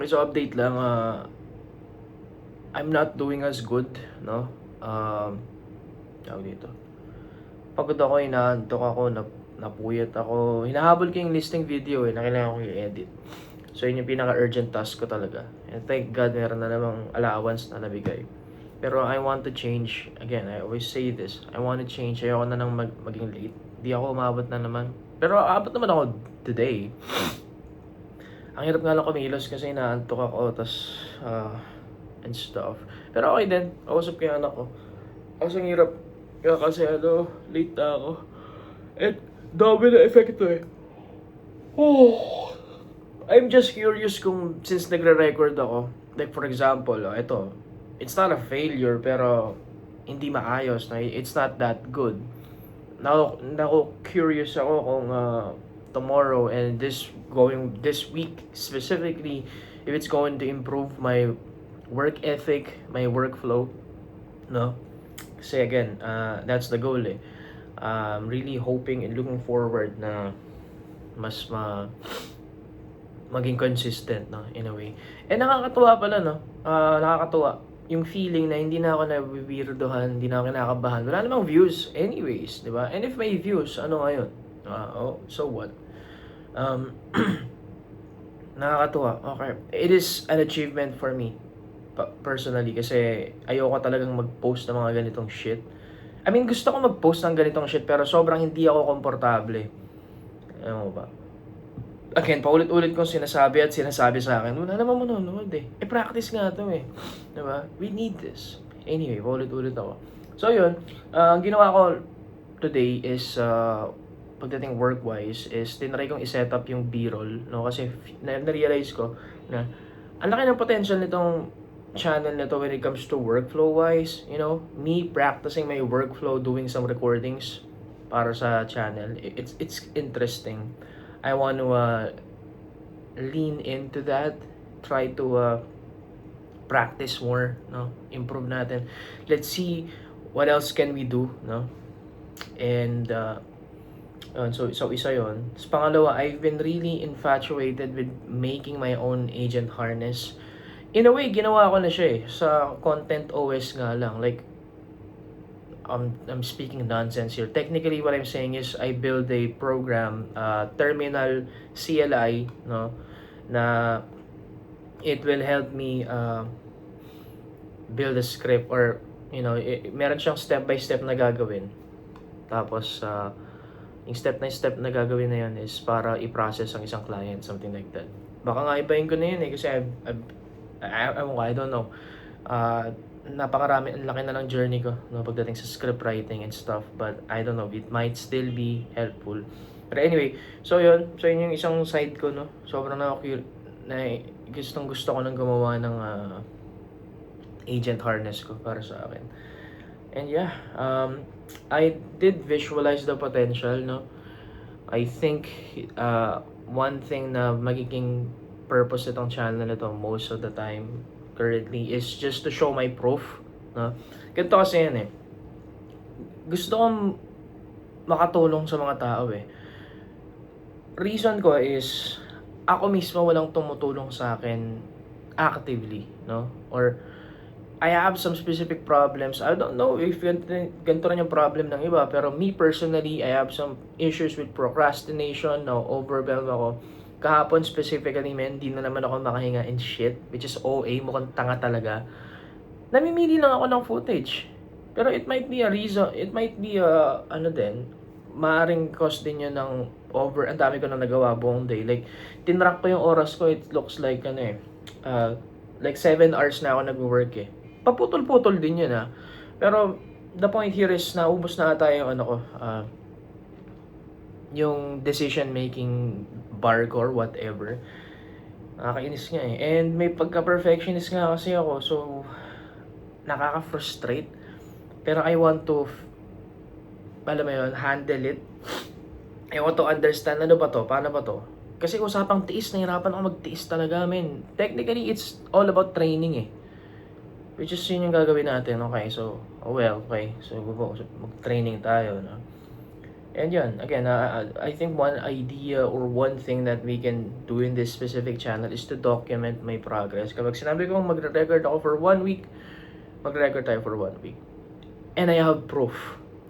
Okay, so update lang, I'm not doing as good, no? Tawag dito. Pagod ako, inaantok ako, napuyat ako. Hinahabol ko yung listing video na kailangan ko i-edit. So yun yung pinaka-urgent task ko talaga. And thank God meron na namang allowance na nabigay. Pero I want to change. Again, I always say this. I want to change. Ayoko na nang maging late. Di ako umabot na naman. Pero abot naman ako today. Ang hirap nga lang kumilos kasi inaantok ako. And stuff. Pero okay din. Kausap ko yung anak ko. Kasi ang hirap. Kaya kasi late na ako. And dami na epekto eh. Oh. I'm just curious kung since nagre-record ako, like for example, ito, it's not a failure pero hindi maayos na it's not that good. Now curious ako kung tomorrow and this week specifically if it's going to improve my work ethic, my workflow, no? Kasi again, that's the goal eh. Really hoping and looking forward na mas maging consistent, no, in a way. And nakakatuwa pala, no? Nakakatuwa yung feeling na hindi na ako nabibirdohan, hindi na ako kinakabahan. Wala namang views anyways, di ba? And if may views, ano ngayon? So what? Nakakatuwa. Okay. It is an achievement for me personally kasi ayoko talagang mag-post ng mga ganitong shit. I mean, gusto ko mag-post ng ganitong shit pero sobrang hindi ako komportable. Ano ba? Again, paulit-ulit kong sinasabi sa akin, wala naman manonood eh. Practice nga to eh. Diba? We need this. Anyway, paulit-ulit ako. So yun, ang ginawa ko today is, pagdating work-wise, is tinry kong i-set up yung B-roll, no? Kasi na-realize ko na ang laki ng potential nitong channel nito when it comes to workflow-wise. You know, me practicing my workflow, doing some recordings para sa channel. It's interesting. I want to lean into that, try to practice more, no? Improve natin. Let's see what else can we do, no? And so isa yon. Tapos pangalawa, I've been really infatuated with making my own agent harness. In a way, ginawa ko na siya eh. Sa Content OS nga lang. Like, I'm speaking nonsense here. Technically, what I'm saying is I build a program, terminal CLI, no, na it will help me build a script or, you know, meron siyang step-by-step na gagawin. Tapos, yung step na gagawin na yun is para i-process ang isang client, something like that. Baka nga ibahin ko na yun eh, kasi I don't know. Napakarami, ang laki na ng journey ko, no, pagdating sa script writing and stuff, but I don't know, it might still be helpful. But anyway, so yun yung isang side ko, no. Sobrang gustong gusto ko nang gumawa ng agent harness ko para sa akin. And yeah, I did visualize the potential, no. I think one thing na magiging purpose itong channel na ito most of the time currently is just to show my proof, no? Ganito kasi yan eh. Gusto kong makatulong sa mga tao eh. Reason ko is ako mismo walang tumutulong sa akin actively, no? Or I have some specific problems. I don't know if ganito rin yung problem ng iba, pero me personally, I have some issues with procrastination, no? Overwhelmed ako. Kahapon specifically, hindi na naman ako makahinga and shit, which is OA, mukhang tanga talaga. Namimili lang ako ng footage. Pero it might be a reason, it might be maaring cause din yun ng ang dami ko na nagawa buong day. Like, tinrack ko yung oras ko, it looks like, like 7 hours na ako nag-work eh. Paputol-putol din yun ah. Pero, the point here is, naubos na ata yung yung decision making bar ko or whatever. Nakakainis nga eh. And may pagka-perfectionist nga kasi ako, so nakaka-frustrate. Pero I want to, alam mo yun, handle it. I want to understand, ano ba to? Paano ba to? Kasi usapang tiis, nahirapan ako magtiis talaga, men. Technically, it's all about training eh. Which is yun yung gagawin natin, okay? So, okay. So, mag-training tayo, no? And yun, again, I think one idea or one thing that we can do in this specific channel is to document my progress. Kapag sinabi kong magre-record ako for 1 week, magre-record tayo for 1 week. And I have proof,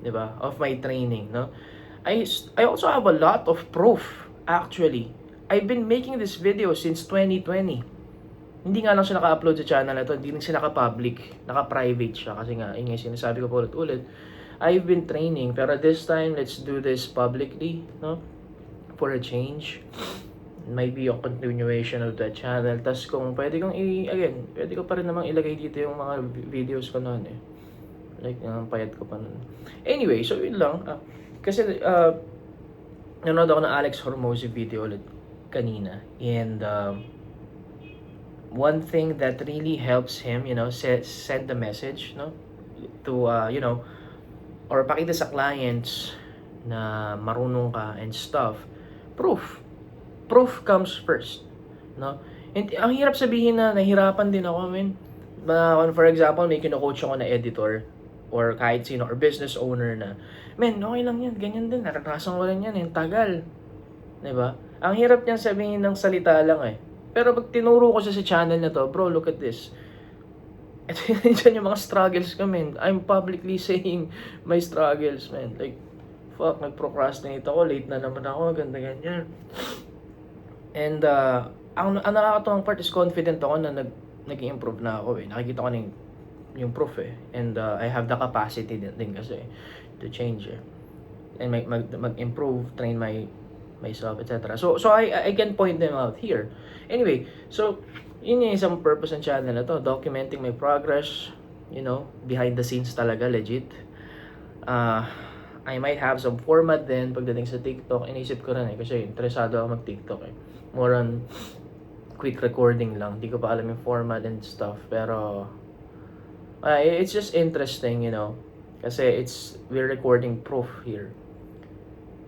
di ba, of my training, no? I also have a lot of proof, actually. I've been making this video since 2020. Hindi nga lang siya naka-upload sa channel na to, hindi rin siya naka-public, naka-private siya kasi nga, yun nga yung sinasabi ko po ulit-ulit. I've been training, pero this time, let's do this publicly, no? For a change. Might be a continuation of the channel. Tapos kung pwede kong again, pwede ko pa rin namang ilagay dito yung mga videos ko noon eh. Like, payat ko pa noon. Anyway, so yun lang. Kasi, nanonood ako ng Alex Hormozi video ulit kanina. And, one thing that really helps him, send the message, no? To, or pakita sa clients na marunong ka and stuff. Proof comes first, no? And ang hirap sabihin na nahirapan din ako, for example, may kino-coach ako na editor or kahit sino or business owner na, okay lang yan, ganyan din, naranasan ko rin yan, tagal. 'Di ba? Ang hirap niyang sabihin ng salita lang eh. Pero pag tinuro ko siya sa channel na to, bro, look at this. Ito yun yung mga struggles ko, man. I'm publicly saying my struggles, man. Like, fuck, nag-procrastinate ako, late na naman ako, ganda ganyan. And, ang nakakatuwang part is confident ako na nag-improve na ako eh. Nakikita ko na yung proof eh. And, I have the capacity din kasi to change eh. And mag-improve, train myself, etc. So I can point them out here. Anyway, so yun yung isang purpose ng channel na to, documenting my progress, behind the scenes talaga, legit. I might have some format din pagdating sa TikTok. Inisip ko rin eh, kasi interesado ako mag-TikTok eh. More on quick recording lang. Hindi ko pa alam yung format and stuff. Pero, it's just interesting, kasi we're recording proof here.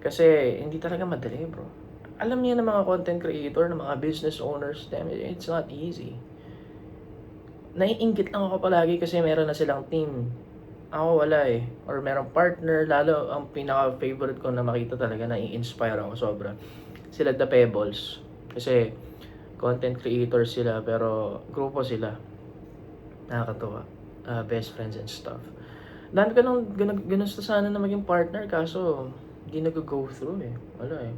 Kasi hindi talaga madali, bro. Alam niya ng mga content creator, ng mga business owners, damn it, it's not easy. Naiinggit lang ako palagi kasi meron na silang team. Ako wala eh. Or merong partner, lalo ang pinaka-favorite ko na makita talaga, nai-inspire ako sobra. Sila The Pebbles. Kasi content creator sila, pero grupo sila. Nakakatuwa. Best friends and stuff. Dami ka nung ginusto sana na maging partner, kaso hindi nag-go through eh. Wala eh.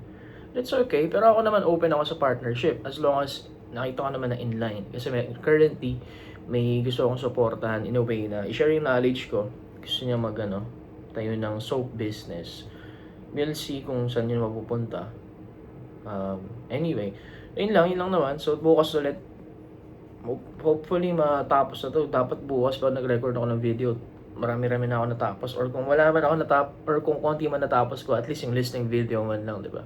It's okay, pero ako naman open ako sa partnership as long as nakita ko naman na inline. Kasi currently, may gusto akong supportahan in a way na i-share yung knowledge ko. Gusto niya tayo ng soap business. We'll see kung saan yun mapupunta. Anyway, yun lang naman. So, bukas ulit, hopefully matapos na to. Dapat bukas pa nag-record ako ng video, marami-rami na ako natapos, or kung wala man ako or kung konti man natapos ko, at least yung listening video man lang, di ba?